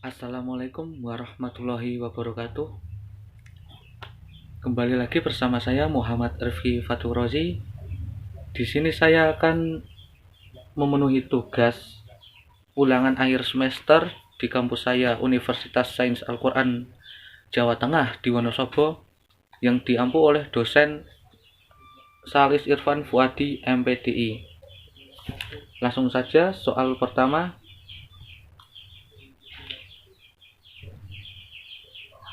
Assalamualaikum warahmatullahi wabarakatuh. Kembali lagi bersama saya Muhammad Rifki Faturozi. Di sini saya akan memenuhi tugas ulangan akhir semester di kampus saya Universitas Sains Al-Quran Jawa Tengah di Wonosobo yang diampu oleh dosen Salis Irfan Fuadi MPDI. Langsung saja soal pertama.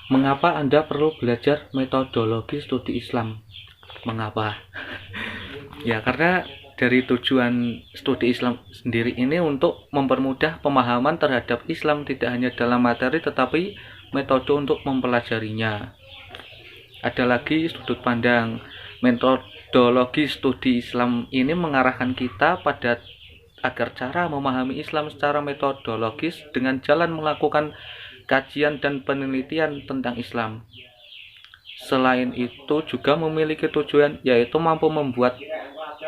Mengapa Anda perlu belajar metodologi studi Islam? Mengapa? Ya, karena dari tujuan studi Islam sendiri ini untuk mempermudah pemahaman terhadap Islam tidak hanya dalam materi tetapi metode untuk mempelajarinya. Ada lagi sudut pandang. Metodologi studi Islam ini mengarahkan kita pada agar cara memahami Islam secara metodologis dengan jalan melakukan kajian dan penelitian tentang Islam. Selain itu juga memiliki tujuan yaitu mampu membuat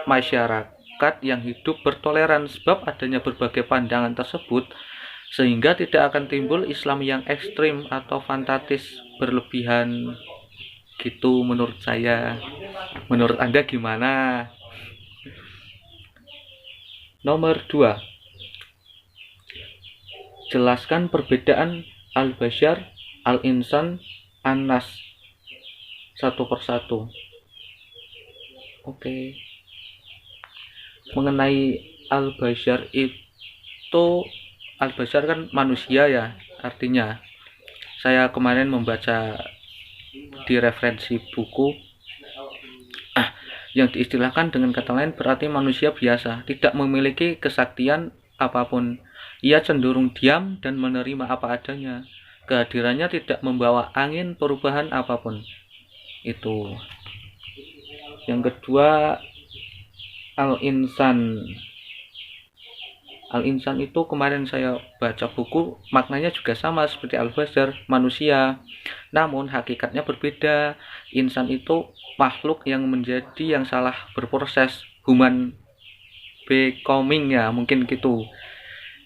masyarakat yang hidup bertoleran sebab adanya berbagai pandangan tersebut sehingga tidak akan timbul Islam yang ekstrim atau fanatis berlebihan. Gitu menurut saya. Menurut Anda gimana? Nomor 2. Jelaskan perbedaan Al-Bashar, Al-Insan, An-Nas satu persatu. Oke. Mengenai Al-Bashar itu, Al-Bashar kan manusia ya, artinya. Saya kemarin membaca di referensi buku yang diistilahkan dengan kata lain berarti manusia biasa, tidak memiliki kesaktian apapun. Ia cenderung diam dan menerima apa adanya. Kehadirannya tidak membawa angin perubahan apapun. Itu. Yang kedua, Al-Insan. Al-Insan itu kemarin saya baca buku, maknanya juga sama seperti Al-Bashar, manusia. Namun hakikatnya berbeda. Insan itu makhluk yang menjadi yang salah berproses, human becoming ya, mungkin gitu.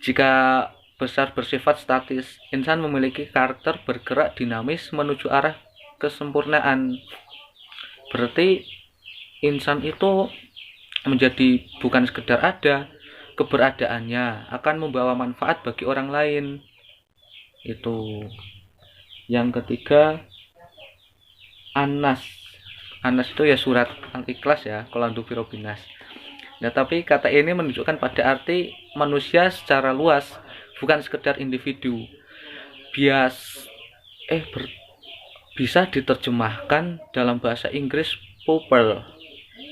Jika besar bersifat statis, insan memiliki karakter bergerak dinamis menuju arah kesempurnaan. Berarti insan itu menjadi bukan sekedar ada, keberadaannya akan membawa manfaat bagi orang lain. Itu. Yang ketiga, An-Nas. An-Nas itu ya surat Al-Ikhlas ya, Qolandu Firobinas. Nah, tapi kata ini menunjukkan pada arti manusia secara luas, bukan sekedar individu. Bisa diterjemahkan dalam bahasa Inggris people,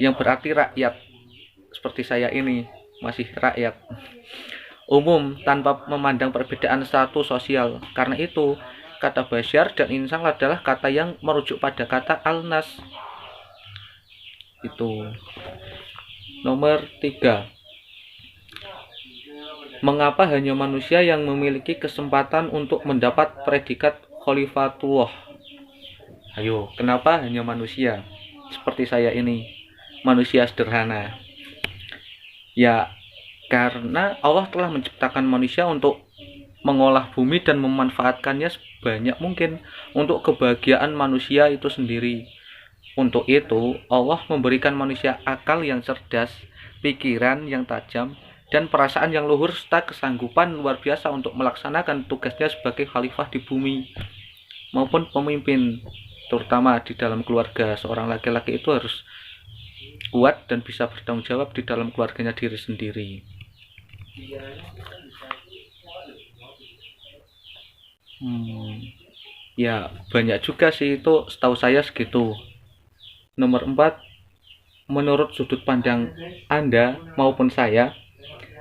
yang berarti rakyat. Seperti saya ini, masih rakyat. Umum, tanpa memandang perbedaan status sosial. Karena itu, kata Bashar dan Insan adalah kata yang merujuk pada kata Al-Nas. Itu. Nomor 3. Mengapa hanya manusia yang memiliki kesempatan untuk mendapat predikat Khalifatullah? Ayo, kenapa hanya manusia? Seperti saya ini, manusia sederhana. Ya, karena Allah telah menciptakan manusia untuk mengolah bumi dan memanfaatkannya sebanyak mungkin untuk kebahagiaan manusia itu sendiri. Untuk itu, Allah memberikan manusia akal yang cerdas, pikiran yang tajam, dan perasaan yang luhur serta kesanggupan luar biasa untuk melaksanakan tugasnya sebagai khalifah di bumi maupun pemimpin, terutama di dalam keluarga. Seorang laki-laki itu harus kuat dan bisa bertanggung jawab di dalam keluarganya diri sendiri. Ya, banyak juga sih, itu setahu saya segitu. Nomor 4, menurut sudut pandang Anda maupun saya,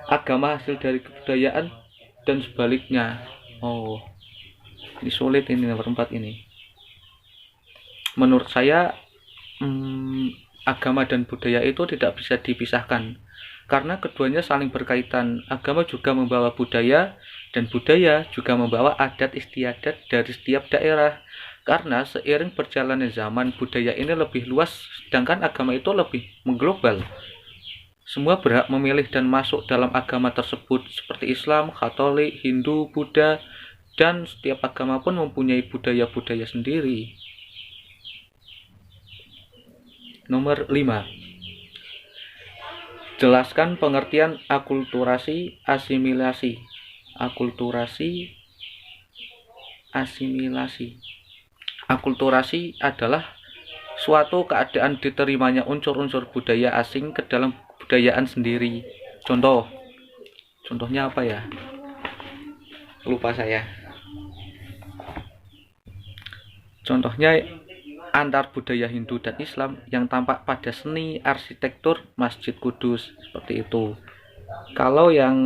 agama hasil dari kebudayaan dan sebaliknya. Oh, ini sulit ini nomor 4 ini. Menurut saya, agama dan budaya itu tidak bisa dipisahkan karena keduanya saling berkaitan. Agama juga membawa budaya dan budaya juga membawa adat istiadat dari setiap daerah. Karena seiring berjalannya zaman, budaya ini lebih luas, sedangkan agama itu lebih mengglobal. Semua berhak memilih dan masuk dalam agama tersebut, seperti Islam, Katolik, Hindu, Buddha, dan setiap agama pun mempunyai budaya-budaya sendiri. Nomor 5. Jelaskan pengertian akulturasi, asimilasi. Akulturasi, asimilasi. Akulturasi adalah suatu keadaan diterimanya unsur-unsur budaya asing ke dalam kebudayaan sendiri. Contohnya apa ya? Lupa saya. Contohnya antar budaya Hindu dan Islam yang tampak pada seni arsitektur Masjid Kudus, seperti itu. Kalau yang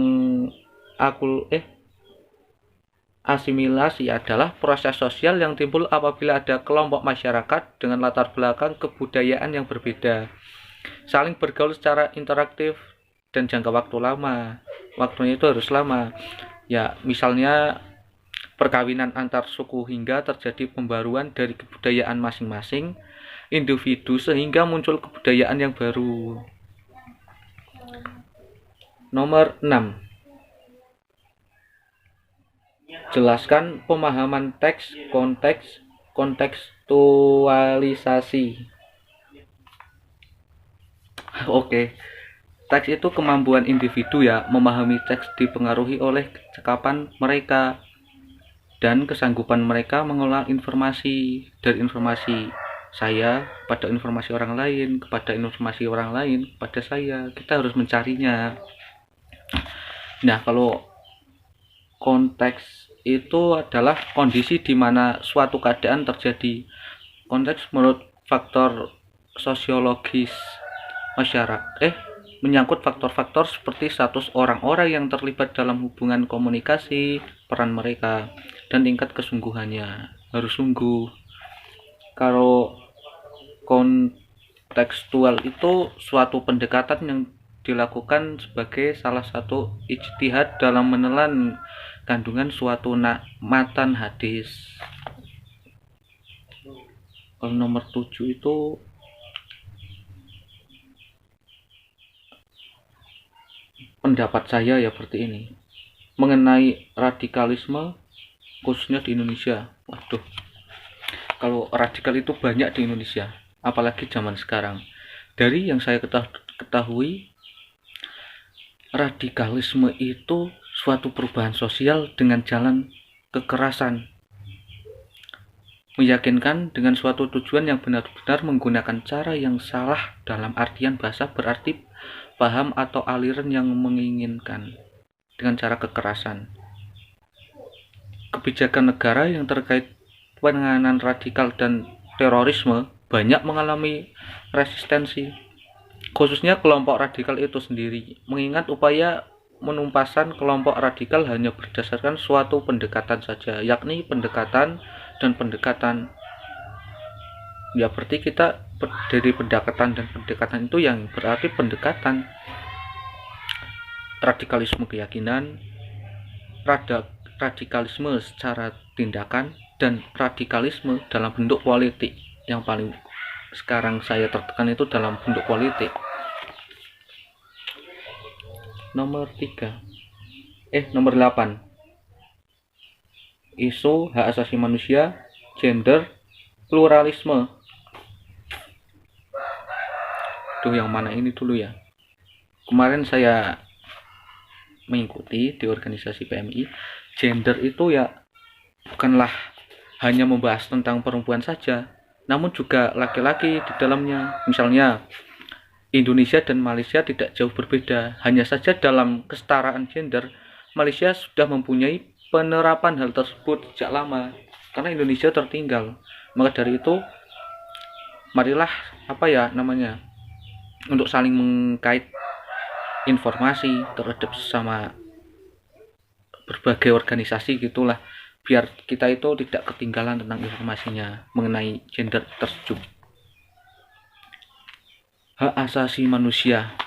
asimilasi adalah proses sosial yang timbul apabila ada kelompok masyarakat dengan latar belakang kebudayaan yang berbeda, saling bergaul secara interaktif dan jangka waktu lama. Waktunya itu harus lama. Ya, misalnya perkawinan antar suku hingga terjadi pembaruan dari kebudayaan masing-masing individu sehingga muncul kebudayaan yang baru. Nomor 6. Jelaskan pemahaman teks, konteks, kontekstualisasi. Oke. Teks itu kemampuan individu ya memahami teks dipengaruhi oleh kecakapan mereka dan kesanggupan mereka mengolah informasi, dari informasi saya pada informasi orang lain, kepada informasi orang lain pada saya. Kita harus mencarinya. Nah, kalau konteks itu adalah kondisi di mana suatu keadaan terjadi. Konteks menurut faktor sosiologis masyarakat menyangkut faktor-faktor seperti status orang-orang yang terlibat dalam hubungan komunikasi, peran mereka, dan tingkat kesungguhannya. Harus sungguh. Kalau kontekstual itu suatu pendekatan yang dilakukan sebagai salah satu ijtihad dalam menelan kandungan suatu matan hadis. Kalau nomor 7 itu pendapat saya ya seperti ini mengenai radikalisme khususnya di Indonesia. Waduh, kalau radikal itu banyak di Indonesia, apalagi zaman sekarang. Dari yang saya ketahui, radikalisme itu suatu perubahan sosial dengan jalan kekerasan, meyakinkan dengan suatu tujuan yang benar-benar menggunakan cara yang salah dalam artian bahasa, berarti paham atau aliran yang menginginkan dengan cara kekerasan. Kebijakan negara yang terkait penanganan radikal dan terorisme banyak mengalami resistensi, khususnya kelompok radikal itu sendiri, mengingat upaya menumpasan kelompok radikal hanya berdasarkan suatu pendekatan saja, yakni pendekatan dan pendekatan. Ya, berarti kita dari pendekatan dan pendekatan itu yang berarti pendekatan. Radikalisme keyakinan, radikalisme secara tindakan, dan radikalisme dalam bentuk politik. Yang paling sekarang saya tertekan itu dalam bentuk politik. Nomor 8. Isu hak asasi manusia, gender, pluralisme. Yang mana ini dulu ya? Kemarin saya mengikuti di organisasi PMI. Gender itu ya bukanlah hanya membahas tentang perempuan saja, namun juga laki-laki di dalamnya. Misalnya Indonesia dan Malaysia tidak jauh berbeda, hanya saja dalam kesetaraan gender Malaysia sudah mempunyai penerapan hal tersebut sejak lama, karena Indonesia tertinggal. Maka dari itu marilah untuk saling mengkait informasi terhadap sesama berbagai organisasi gitulah, biar kita itu tidak ketinggalan tentang informasinya mengenai gender tersebut. Hak asasi manusia,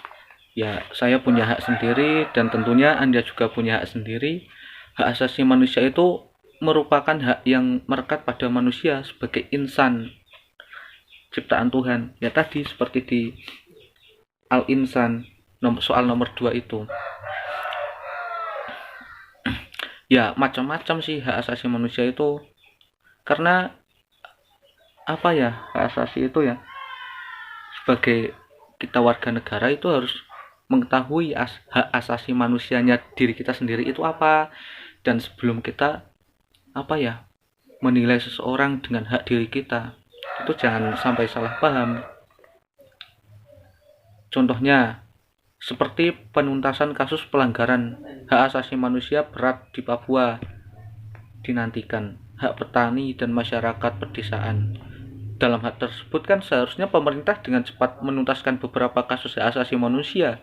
ya saya punya hak sendiri dan tentunya Anda juga punya hak sendiri. Hak asasi manusia itu merupakan hak yang melekat pada manusia sebagai insan ciptaan Tuhan. Ya tadi seperti di Al-Insan soal nomor 2 itu. Ya macam-macam sih hak asasi manusia itu, karena apa ya, hak asasi itu ya, sebagai kita warga negara itu harus mengetahui hak asasi manusianya diri kita sendiri itu apa, dan sebelum kita apa ya, menilai seseorang dengan hak diri kita, itu jangan sampai salah paham. Contohnya seperti penuntasan kasus pelanggaran hak asasi manusia berat di Papua dinantikan, hak petani dan masyarakat pedesaan. Dalam hal tersebut kan seharusnya pemerintah dengan cepat menuntaskan beberapa kasus hak asasi manusia.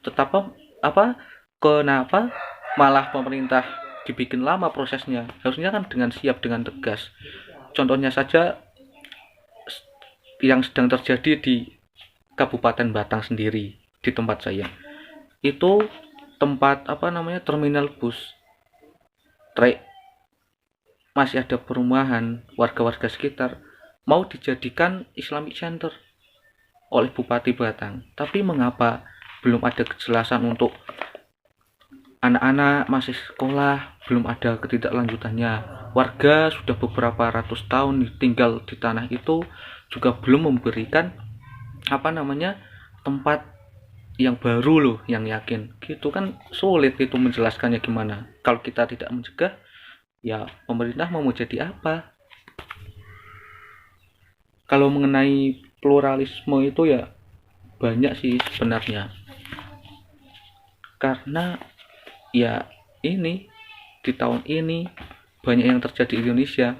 Tetapi kenapa malah pemerintah dibikin lama prosesnya? Harusnya kan dengan siap, dengan tegas. Contohnya saja yang sedang terjadi di Kabupaten Batang sendiri, di tempat saya. Itu tempat terminal bus. Masih ada perumahan warga-warga sekitar mau dijadikan Islamic Center oleh Bupati Batang. Tapi mengapa belum ada kejelasan untuk anak-anak masih sekolah, belum ada ketidaklanjutannya. Warga sudah beberapa ratus tahun tinggal di tanah itu juga belum memberikan tempat yang baru loh, yang yakin. Gitu kan sulit itu menjelaskannya gimana. Kalau kita tidak mencegah, ya pemerintah mau jadi apa? Kalau mengenai pluralisme itu ya banyak sih sebenarnya, karena ya ini di tahun ini banyak yang terjadi di Indonesia,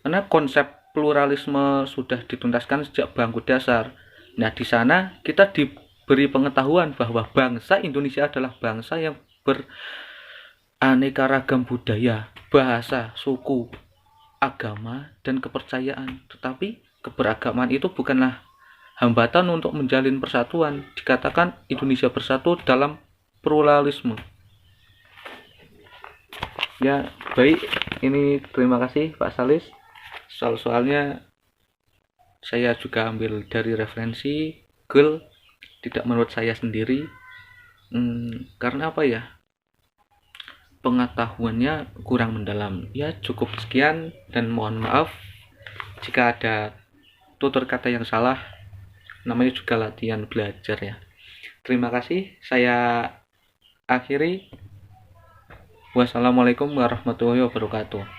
karena konsep pluralisme sudah dituntaskan sejak bangku dasar. Nah, di sana kita diberi pengetahuan bahwa bangsa Indonesia adalah bangsa yang beraneka ragam budaya, bahasa, suku, agama, dan kepercayaan. Tetapi keberagaman itu bukanlah hambatan untuk menjalin persatuan. Dikatakan Indonesia bersatu dalam pluralisme. Ya, baik. Ini terima kasih Pak Salis. Soal-soalnya saya juga ambil dari referensi Google, tidak menurut saya sendiri. Karena apa ya? Pengetahuannya kurang mendalam. Ya, cukup sekian dan mohon maaf jika ada tutur kata yang salah. Namanya juga latihan belajar ya. Terima kasih, saya akhiri. Wassalamualaikum warahmatullahi wabarakatuh.